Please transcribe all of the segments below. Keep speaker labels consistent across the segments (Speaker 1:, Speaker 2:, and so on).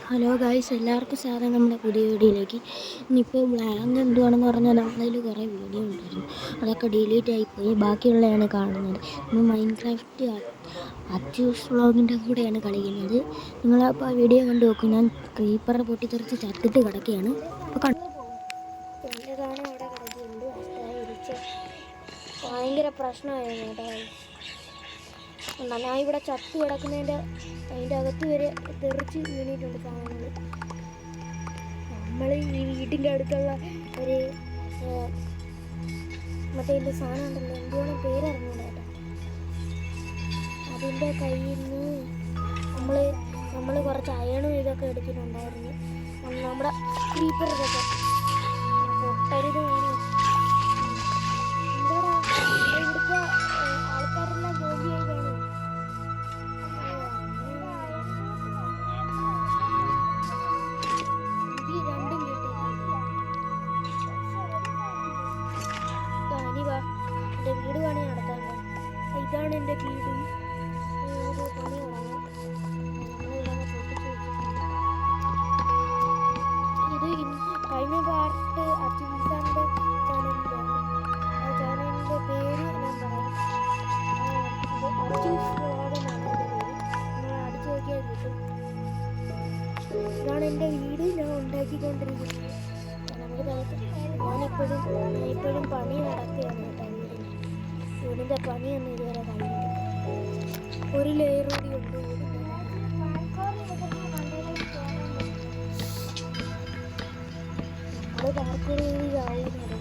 Speaker 1: Hello guys, എല്ലാവർക്കും സാധാരണ നമ്മുടെ പുതിയ വീഡിയോയിലേക്ക്. ഇന്നിപ്പോൾ ബ്ലാങ്ക് എന്തുവാണെന്ന് പറഞ്ഞാൽ നമ്മളതിൽ കുറേ വീഡിയോ ഉണ്ടായിരുന്നു, അതൊക്കെ ഡിലീറ്റ് ആയിപ്പോയി. ബാക്കിയുള്ളതാണ് കാണുന്നത്. നമ്മൾ മൈൻക്രാഫ്റ്റ് അച്ചൂസ് വ്ളോഗിൻ്റെ കൂടെയാണ് കളിക്കുന്നത്. നിങ്ങളപ്പോൾ ആ വീഡിയോ കണ്ടു നോക്കും. ഞാൻ ക്രീപ്പറെ പൊട്ടിത്തെറിച്ച് ചത്തിട്ട് കിടക്കുകയാണ്. അപ്പോൾ എൻ്റെ സാധനം അവിടെ കിടക്കുന്നുണ്ട്. ഭയങ്കര പ്രശ്നമായിരുന്നു കേട്ടോ. ഞാൻ ഇവിടെ ചത്ത് കിടക്കുന്നതിൻ്റെ അതിൻ്റെ അകത്ത് വരെ തെറിച്ച് വീണിട്ടുണ്ട് സാധനങ്ങൾ. നമ്മൾ ഈ വീട്ടിൻ്റെ അടുത്തുള്ള ഒരു മറ്റേ എൻ്റെ സാധനം ഉണ്ടല്ലോ, എന്തുവാണ് പേരറിഞ്ഞൂടാ കേട്ടോ. അതിൻ്റെ കയ്യിൽ നിന്ന് നമ്മൾ കുറച്ച് അയണും ഇതൊക്കെ എടുത്തിട്ടുണ്ടായിരുന്നു. നമ്മുടെ ക്രീപ്പറൊക്കെ പൊട്ടരുത്. എന്താടാ ഇവിടുത്തെ ആൾക്കാരെല്ലാം ജോലിയായി കാണും. രണ്ടും കിട്ടി. എൻ്റെ വീട് പണി നടത്താറുണ്ട്. ഇതാണ് എൻ്റെ വീട്. പണി തുടങ്ങാം. ഇത് കഴിഞ്ഞ പാർട്ട് അച്യുതാൻ്റെ ചാനലിലാണ്. ആ ചാനലിൻ്റെ പേര് ഞാൻ പറയാം. അച്ചൂസ് വ്ളോഗ് എന്നാണ് എൻ്റെ പേര്. നിങ്ങൾ അടിച്ചു നോക്കിയാൽ കിട്ടും. ഇതാണ് എൻ്റെ വീട് ഞാൻ ഉണ്ടാക്കിക്കൊണ്ടിരിക്കുന്നത്. ഞാനിപ്പോഴും പണി നടക്കുകയാണ് കേട്ടോ. വീടിൻ്റെ പണിയൊന്നും ഇതുവരെ കഴിഞ്ഞിട്ടില്ല. ഒരു ലെയർ കൂടി ഉണ്ട്. നമ്മൾ പാർക്കൂർ ആവുന്നുണ്ട്.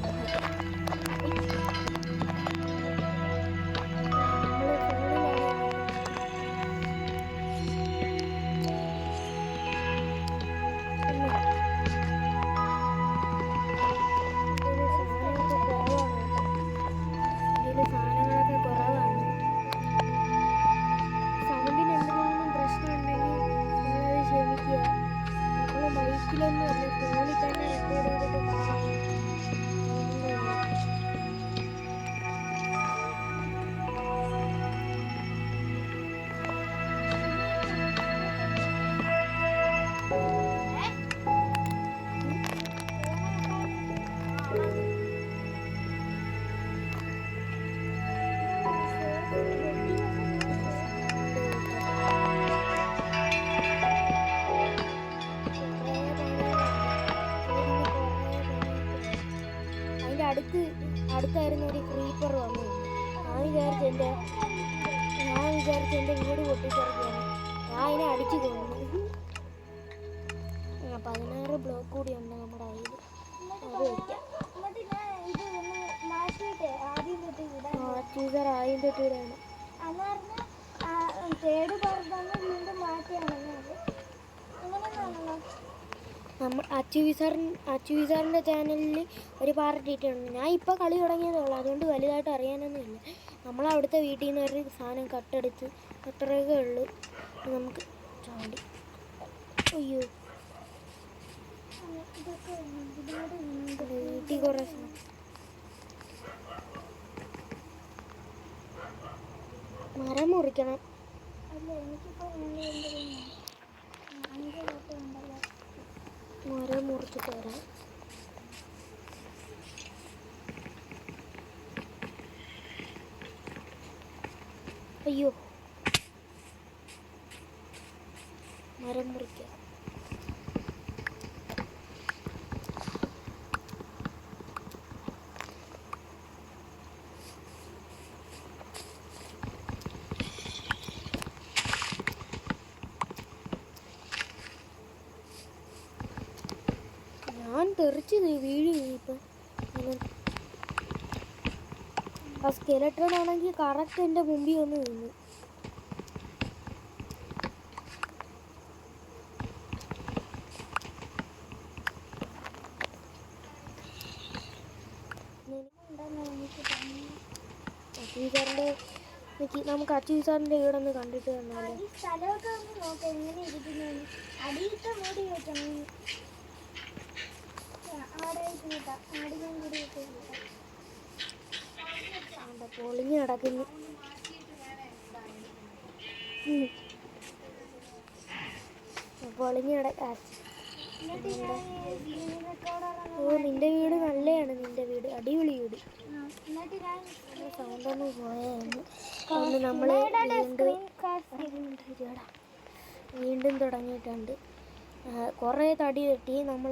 Speaker 1: സാധനങ്ങളൊക്കെ കുറവാണ്. സൗണ്ടിന് എന്തെങ്കിലും പ്രശ്നമുണ്ടെങ്കിൽ നിങ്ങളത് ക്ഷമിക്കുക. നമ്മൾ മൈക്കിലൊന്നും അല്ല, ഫോണിൽ തന്നെ റെക്കോർഡ് ചെയ്തിട്ട് അടുത്തായിരുന്നു ഒരു ക്രീപ്പർ വന്നു. ഞാൻ വിചാരിച്ച എൻ്റെ വീട് പൊട്ടിച്ചെറിയാണ്. ഞാൻ അതിനെ അടിച്ചു കൊന്നു. 16 ബ്ലോക്ക് കൂടി ഉണ്ട് നമ്മുടെ കയ്യിൽ. അത് വയ്ക്കാം. ചൂസർ ആദ്യം തൊട്ടിടാണ്. നമ്മൾ അച്ചുവിസാറിൻ്റെ ചാനലിൽ ഒരു പാർട്ട് ഇട്ടിട്ടുണ്ട്. ഞാൻ ഇപ്പോൾ കളി തുടങ്ങിയതേ ഉള്ളൂ, അതുകൊണ്ട് വലുതായിട്ട് അറിയാനൊന്നുമില്ല. നമ്മളവിടുത്തെ വീട്ടിൽ നിന്ന് ഒരു സാധനം കട്ടെടുത്ത് അത്രയൊക്കെ ഉള്ളൂ. നമുക്ക് ചാടി. അയ്യോ, വീട്ടിൽ കുറേ മരം മുറിക്കണം. മരം മുറിച്ചിട്ട് വരാം. അയ്യോ, മരം മുറിക്കാം. ഞാൻ തെറിച്ച് വീഴും. ഇപ്പം ആ സ്കെലട്രോൺ ആണെങ്കിൽ കറക്റ്റ് എൻ്റെ മുമ്പിൽ ഒന്ന് വീണു. നമുക്ക് അച്ചൂസാറിൻ്റെ ഇവിടെ ഒന്ന് കണ്ടിട്ട് തന്നാലോ. പൊളിഞ്ഞ് കിടക്കുന്നു. പൊളിഞ്ഞ് കിടക്കാം. ഓ നിന്റെ വീട് നല്ലതാണ്, നിന്റെ വീട് അടിപൊളി വീട്. സൗണ്ടൊന്നും പോയായിരുന്നു. അതുകൊണ്ട് നമ്മൾ വീണ്ടും തുടങ്ങിയിട്ടുണ്ട്. കുറേ തടി കെട്ടി. നമ്മൾ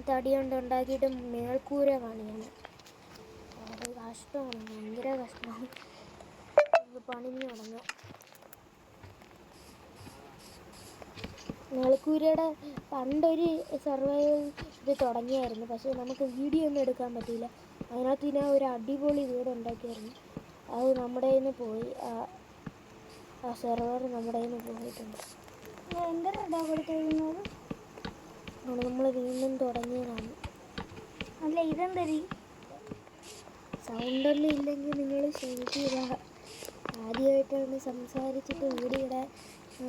Speaker 1: തടി കൊണ്ട് ഉണ്ടാക്കിയിട്ട് മേൽക്കൂര കാണിക്കണം. അത് കഷ്ടമാണ്, ഭയങ്കര കഷ്ടമാണ്. പണിഞ്ഞ് തുടങ്ങാം. മേൽക്കൂരയുടെ പണ്ടൊരു സർവൈവൽ ഇത് തുടങ്ങിയായിരുന്നു, പക്ഷേ നമുക്ക് വീഡിയോ ഒന്നും എടുക്കാൻ പറ്റിയില്ല. അതിനകത്ത് ഞാൻ ഒരു അടിപൊളി വീട് ഉണ്ടാക്കിയായിരുന്നു. അത് നമ്മുടെ കയ്യിൽ നിന്ന് പോയി. ആ സെർവർ നമ്മുടെ കയ്യിൽ നിന്ന് പോയിട്ടുണ്ട്. നമ്മൾ വീണ്ടും തുടങ്ങിയതാണ്.
Speaker 2: അല്ല ഇതെന്തരി
Speaker 1: സൗണ്ടൊന്നും ഇല്ലെങ്കിൽ നിങ്ങൾ ക്ഷമിക്കുക. ആദ്യമായിട്ടാണ് സംസാരിച്ചിട്ട് വീഡിയോ ഇടാൻ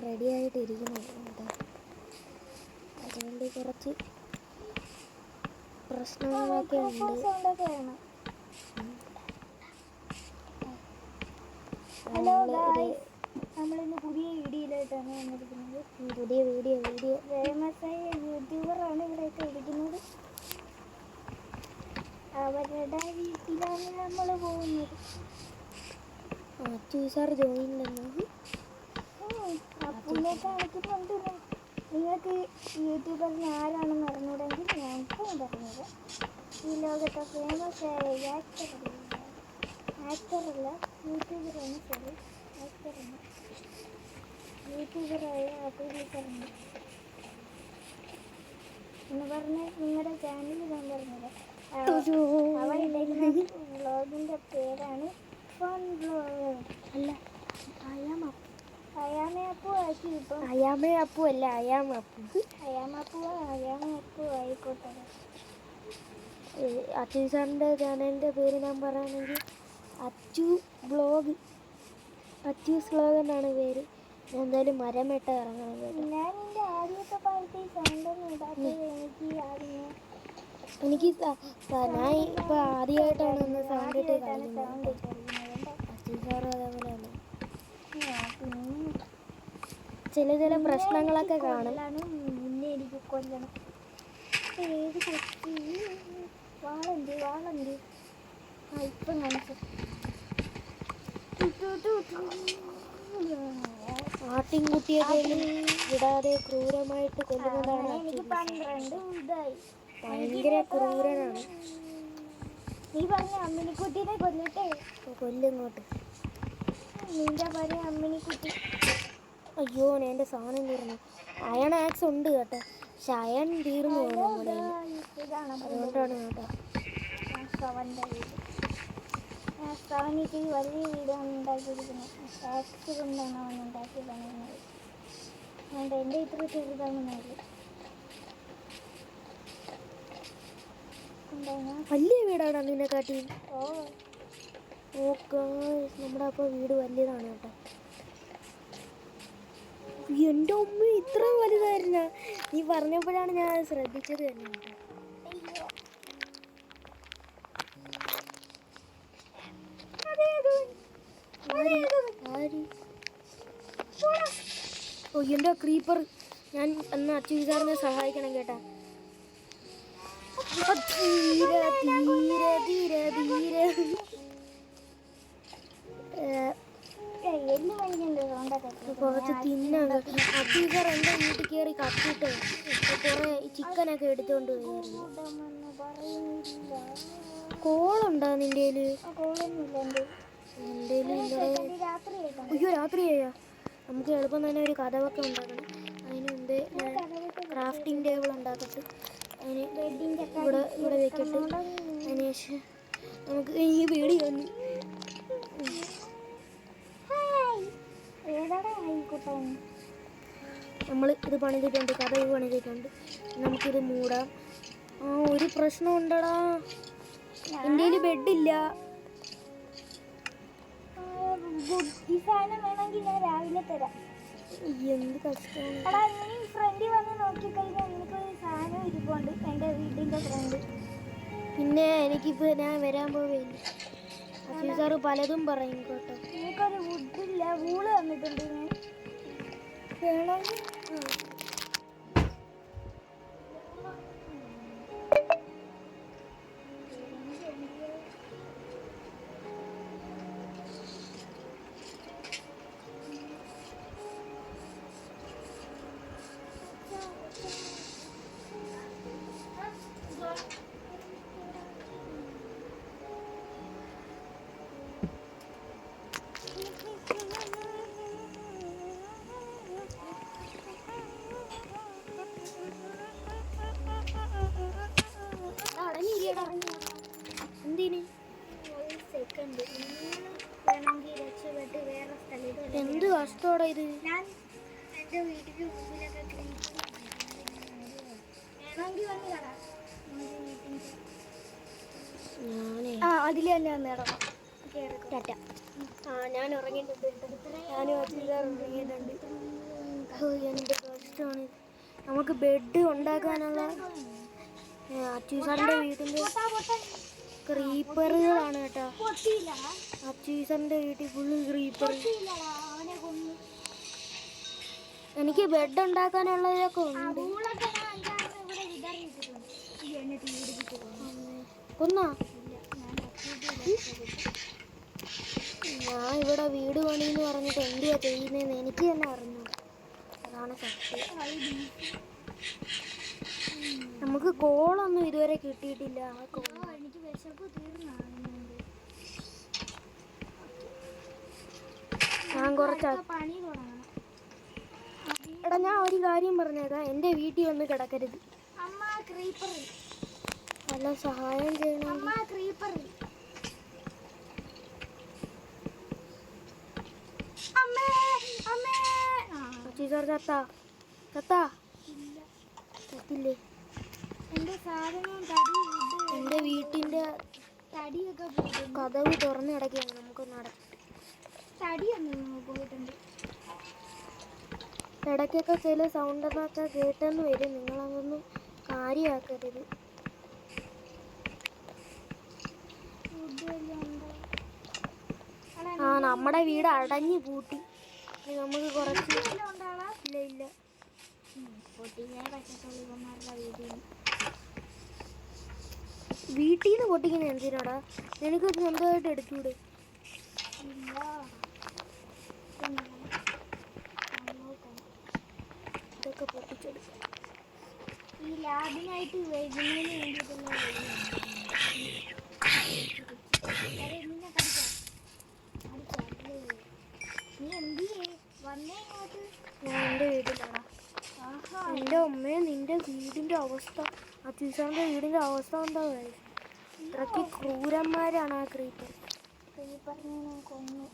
Speaker 1: റെഡി ആയിട്ടിരിക്കുന്നത് കേട്ടോ. അതുകൊണ്ട് കുറച്ച് പ്രശ്നങ്ങളൊക്കെ ഉണ്ട്.
Speaker 2: ഹലോ ഗായ്സ്, നമ്മളിന്ന് പുതിയ വീഡിയോയിലായിട്ടാണ് വന്നിരിക്കുന്നത്.
Speaker 1: പുതിയ വീഡിയോ
Speaker 2: ഫേമസായ യൂട്യൂബറാണ് ഇവിടെയൊക്കെ ഇരിക്കുന്നത്. അവരുടെ വീട്ടിലാണ് നമ്മൾ പോകുന്നത്.
Speaker 1: സാർ ജോയിനില്ലെന്ന്
Speaker 2: അപ്പുവിനെ കാണിക്കുന്നുണ്ട്. നിങ്ങൾക്ക് യൂട്യൂബറിന് ആരാണെന്ന് അറിഞ്ഞൂടെങ്കിൽ ഞങ്ങൾക്ക് പറഞ്ഞത്. ഈ ലോകത്തെ ഫേമസായ ആക്ടറല്ല യൂട്യൂബറാണ്. സോറി, ആക്ടറാണ്. യൂട്യൂബറായ അപ്പുവിനെ എന്ന് പറഞ്ഞ് നിങ്ങളുടെ ചാനൽ ഞാൻ പറഞ്ഞത്. അവരുടെ വ്ളോഗിൻ്റെ പേരാണ് ഫൺ വ്ളോഗ്.
Speaker 1: അല്ല,
Speaker 2: അയാമയപ്പു ആക്കി. ഇപ്പം
Speaker 1: അയാമയപ്പു അല്ല,
Speaker 2: അയാമപ്പു ആയിക്കോട്ടെ.
Speaker 1: അച്ചു സാറിൻ്റെ ചാനലിൻ്റെ പേര് ഞാൻ പറയുകയാണെങ്കിൽ അച്ചൂസ് വ്ളോഗ് എന്നാണ് പേര്. ഞാൻ എന്തായാലും മരം വെട്ട ഇറങ്ങണം കേട്ടോ.
Speaker 2: ഞാൻ എൻ്റെ ആദ്യത്തെ പാർട്ടി സൗണ്ടൊന്നും ഇടാത്തത്
Speaker 1: എനിക്ക് ഞാൻ ഇപ്പോൾ ആദ്യമായിട്ടാണ് ഒന്ന് സൗണ്ട് ഇട്ട് കളിക്കുന്നത്. അച്ചു സാറും അതേപോലെയാണ്. ചില പ്രശ്നങ്ങളൊക്കെ കാണും.
Speaker 2: മുന്നേ എനിക്ക് കൊല്ലണം. ഏത് കൊച്ചു വാളണ്ട് ഇപ്പം കാണിച്ചു.
Speaker 1: ആട്ടിൻകുട്ടിയൊക്കെ വിടാതെ ക്രൂരമായിട്ട് കൊല്ലുന്നതാണ്.
Speaker 2: എനിക്ക് 12 ഇതായി.
Speaker 1: ഭയങ്കര ക്രൂരനാണ്.
Speaker 2: നീ പറഞ്ഞ അമ്മിനിക്കുട്ടീനെ കൊല്ലട്ടെ.
Speaker 1: കൊല്ലിങ്ങോട്ട്.
Speaker 2: നിന്റെ പറയ അമ്മിനിക്കുട്ടി.
Speaker 1: അയ്യോ, എൻ്റെ സാധനം തീർന്നു. അയൺ ആക്സ് ഉണ്ട് കേട്ടോ, പക്ഷെ അയൺ തീർന്നു പോകും നമ്മുടെ. അതുകൊണ്ടാണ് കേട്ടോ.
Speaker 2: അവനിക്ക് വലിയ വീടാണ് ഉണ്ടാക്കിയിരിക്കുന്നത്. ആക്സ് കൊണ്ടാണ് അവൻ ഉണ്ടാക്കി പണിയുന്നത്. അതുകൊണ്ട് എൻ്റെ ഇത്ര ചെറുതാണെന്നത്.
Speaker 1: വലിയ വീടാണ് നിന്നെക്കാട്ടി.
Speaker 2: ഓക്കെ,
Speaker 1: നമ്മുടെ അപ്പോൾ വീട് വലിയതാണ് കേട്ടോ. എൻ്റെ ഉമ്മ ഇത്ര വലുതായിരുന്ന, നീ പറഞ്ഞപ്പോഴാണ് ഞാൻ ശ്രദ്ധിച്ചത് തന്നെ കേട്ടോ. ഓ എൻ്റെ ക്രീപ്പർ. ഞാൻ എന്നാൽ അച്ചു സാറിനെ സഹായിക്കണം കേട്ടാ. ധീരെ കുറച്ച് തിന്നാണ്. അച്ചു സാർ എൻ്റെ വീട്ടിൽ കയറി കത്തിയിട്ട് കുറേ ചിക്കനൊക്കെ എടുത്തുകൊണ്ട് പോയായിരുന്നു. കോളുണ്ടോ നിൻ്റെ കയ്യിൽ? എൻ്റെ അയ്യോ, രാത്രിയായാ. നമുക്ക് എളുപ്പം തന്നെ ഒരു കഥവൊക്കെ ഉണ്ടാക്കണം. അതിന് മുമ്പേ ഞാൻ ക്രാഫ്റ്റിംഗ് ടേബിൾ ഉണ്ടാക്കട്ടെ. അതിന് ഇവിടെ വെക്കട്ടെ. അതിന് ശേഷം നമുക്ക് ഈ വീഡിയോ ഒന്ന് നമ്മൾ ഇത് പണിതിട്ടുണ്ട്, കഥവ് പണിതിട്ടുണ്ട്. നമുക്കിത് മൂടാം. ഒരു പ്രശ്നം ഉണ്ടടാ, എൻ്റെ കയ്യിൽ ബെഡില്ല.
Speaker 2: ഈ സാധനം വേണമെങ്കിൽ ഞാൻ രാവിലെ തരാം.
Speaker 1: എന്ത് കഷ്ടമാണ്.
Speaker 2: എടാ, നീ ഫ്രണ്ടിൽ വന്ന് നോക്കിക്കഴിഞ്ഞാൽ എനിക്കൊരു സാധനം ഇരിപ്പുണ്ട് എൻ്റെ വീടിൻ്റെ ഫ്രണ്ട്.
Speaker 1: പിന്നെ എനിക്കിപ്പോൾ ഞാൻ വരാൻ പോവേണ്ട. അച്ചു സാറ് പലതും പറയും കേട്ടോ.
Speaker 2: എനിക്കൊരു വുഡില്ല, വൂള് തന്നിട്ടുണ്ട്. ഞാൻ വേണമെങ്കിൽ ഞാൻ എൻ്റെ വീട്ടിൽ മുമ്പിലൊക്കെ ക്രീപ്പർ വേണമെങ്കിൽ വന്ന് കാണാം.
Speaker 1: ഞാനേ
Speaker 2: അതിൽ തന്നെ വന്നിടണം.
Speaker 1: ടാറ്റ. ഞാൻ ഉറങ്ങിയിട്ടുണ്ട്. ഞാനും ഉറങ്ങിയിട്ടുണ്ട്. എന്ത് കഷ്ടമാണ്. നമുക്ക് ബെഡ് ഉണ്ടാക്കാനുള്ള അച്ചൂസാറിൻ്റെ വീട്ടിൻ്റെ ക്രീപ്പറുകളാണ് കേട്ടോ. അച്ചൂസാറിൻ്റെ വീട്ടിൽ ഫുള്ള് ക്രീപ്പർ. എനിക്ക് ബെഡ് ഉണ്ടാക്കാനുള്ളതൊക്കെ ഉണ്ട്. കൊന്നാ ഞാൻ ഇവിടെ വീട് പണിയെന്ന് പറഞ്ഞിട്ട് എന്തുവാ ചെയ്യുന്നതെന്ന് എനിക്ക് തന്നെ അറിഞ്ഞു. അതാണ് സത്യം. നമുക്ക് കോളൊന്നും ഇതുവരെ കിട്ടിയിട്ടില്ല.
Speaker 2: എനിക്ക് വിശപ്പ് തീർന്നാകുന്നുണ്ട്.
Speaker 1: ഞാൻ കുറച്ച്
Speaker 2: പണി തുടങ്ങണം.
Speaker 1: എടാ ഞാൻ ഒരു കാര്യം പറഞ്ഞേക്കാം, എൻ്റെ വീട്ടിൽ വന്ന് കിടക്കരുത്.
Speaker 2: അമ്മ ക്രീപ്പർ
Speaker 1: വല്ല സഹായം ചെയ്യണം.
Speaker 2: അമ്മ ക്രീപ്പർ
Speaker 1: അച്ചീസാർ ചത്തില്ലേ?
Speaker 2: എൻ്റെ സാധനവും
Speaker 1: എൻ്റെ വീട്ടിൻ്റെ
Speaker 2: തടിയൊക്കെ
Speaker 1: കതവ് തുറന്ന് കിടക്കുകയാണ്. നമുക്ക്
Speaker 2: തടിയൊന്നും പോയിട്ടുണ്ട്.
Speaker 1: ഇടയ്ക്കൊക്കെ ചില സൗണ്ടൊക്കെ കേട്ടെന്ന് വരും. നിങ്ങളതൊന്നും കാര്യമാക്കരുത്. നമ്മുടെ വീട് അടഞ്ഞു പൂട്ടി. നമുക്ക് കുറച്ച് ഇല്ല വീട്ടിൽ നിന്ന് പൊട്ടിക്കുന്ന എന്തിനാടാ? നിനക്ക് സ്വന്തമായിട്ട് എടുത്തൂടെ? ഇതൊക്കെ പൊട്ടിച്ചെടുക്കും.
Speaker 2: ഈ ലാബിനായിട്ട് വൈകുന്നതിന് വേണ്ടിയിട്ടുള്ള നീ എന്തിയേ വന്നേ ഇങ്ങോട്ട്?
Speaker 1: ഞാൻ എൻ്റെ വീട്ടിലാടാ. എൻ്റെ അമ്മയെ നിൻ്റെ വീടിൻ്റെ അവസ്ഥ, അച്ചൂസാറിൻ്റെ വീടിൻ്റെ അവസ്ഥ എന്താ? ഇത്രയ്ക്ക് ക്രൂരന്മാരാണ് ആ ക്രീപ്പർ.
Speaker 2: ക്രീപ്പറിനെ ഞാൻ കൊന്നു.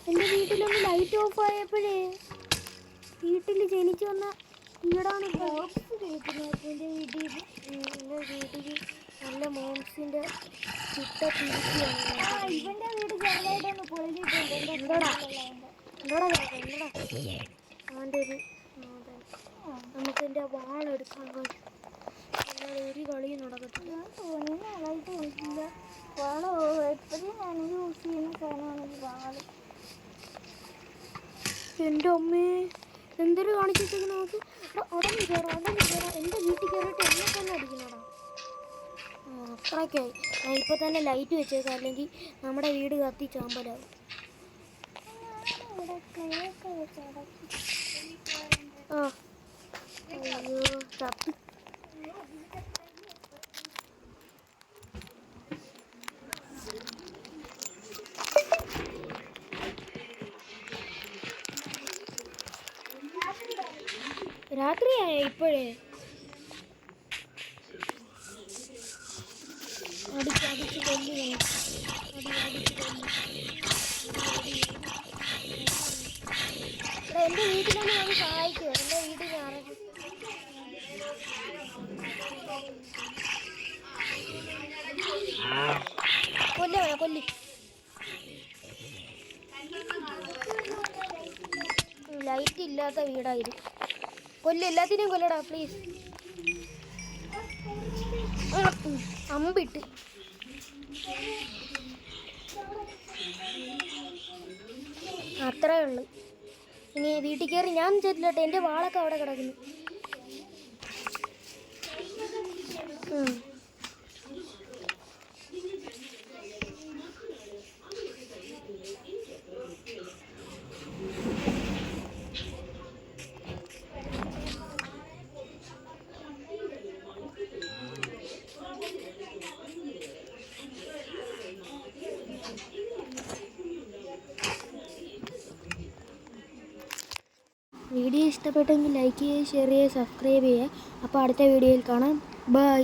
Speaker 1: എൻ്റെ വീട്ടിലൊന്ന് ലൈറ്റ് ഓഫ് ആയപ്പോഴേ വീട്ടിൽ ജനിച്ചു വന്ന ഈടാണ്
Speaker 2: ബോക്സ് കേൾക്കുന്നത്. എൻ്റെ വീട്ടിൽ
Speaker 1: നല്ല മോംസിൻ്റെ ചുട്ട തിരിക്കുകയാണ്.
Speaker 2: ഇവൻ്റെ വീട് ചെറുതായിട്ടൊന്ന് പൊളിഞ്ഞിട്ടുണ്ട്.
Speaker 1: എന്താടാ അവൻ്റെ ഒരു നമുക്ക് എൻ്റെ വാളെടുക്കാൻ കഴിയും. അല്ലാതെ ഒരു കളിയും നടക്കത്തില്ല.
Speaker 2: വാളോ എപ്പോഴും ഞാൻ യൂസ് ചെയ്യുന്ന സാധനമാണ് വാള്.
Speaker 1: എൻ്റെ അമ്മേ എന്തൊരു കാണിച്ചിട്ട് നമുക്ക് അടഞ്ഞു കയറാം. എൻ്റെ വീട്ടിൽ കയറിയിട്ട് എന്നെ തന്നെ അടിക്കണടാ. അത്രയ്ക്കായി. ഞാൻ ഇപ്പോൾ തന്നെ ലൈറ്റ് വെച്ചേക്കാം, അല്ലെങ്കിൽ നമ്മുടെ വീട് കത്തി ചാമ്പലാവും. അയ്യോ ചത്ത്. രാത്രിയായ ഇപ്പോഴേ അടിച്ച് കൊല്ലു. എൻ്റെ വീട്ടിലൊന്നും അത് സഹായിക്കുമോ? എൻ്റെ വീട്ടിൽ ഞാനൊക്കെ കൊല്ലി ലൈറ്റ് ഇല്ലാത്ത വീടായിരുന്നു. എല്ലാത്തിനെയും കൊല്ലടാ പ്ലീസ്. അമ്പിട്ട് അത്രേ ഉള്ളു. ഇനി വീട്ടിൽ കയറി ഞാൻ ചെല്ലിട്ടെ. എൻ്റെ വാളൊക്കെ അവിടെ കിടക്കുന്നു. വീഡിയോ ഇഷ്ടപ്പെട്ടെങ്കിൽ ലൈക്ക് ചെയ്യുക, ഷെയർ ചെയ്യുക, സബ്സ്ക്രൈബ് ചെയ്യുക. അപ്പോൾ അടുത്ത വീഡിയോയിൽ കാണാം. ബൈ.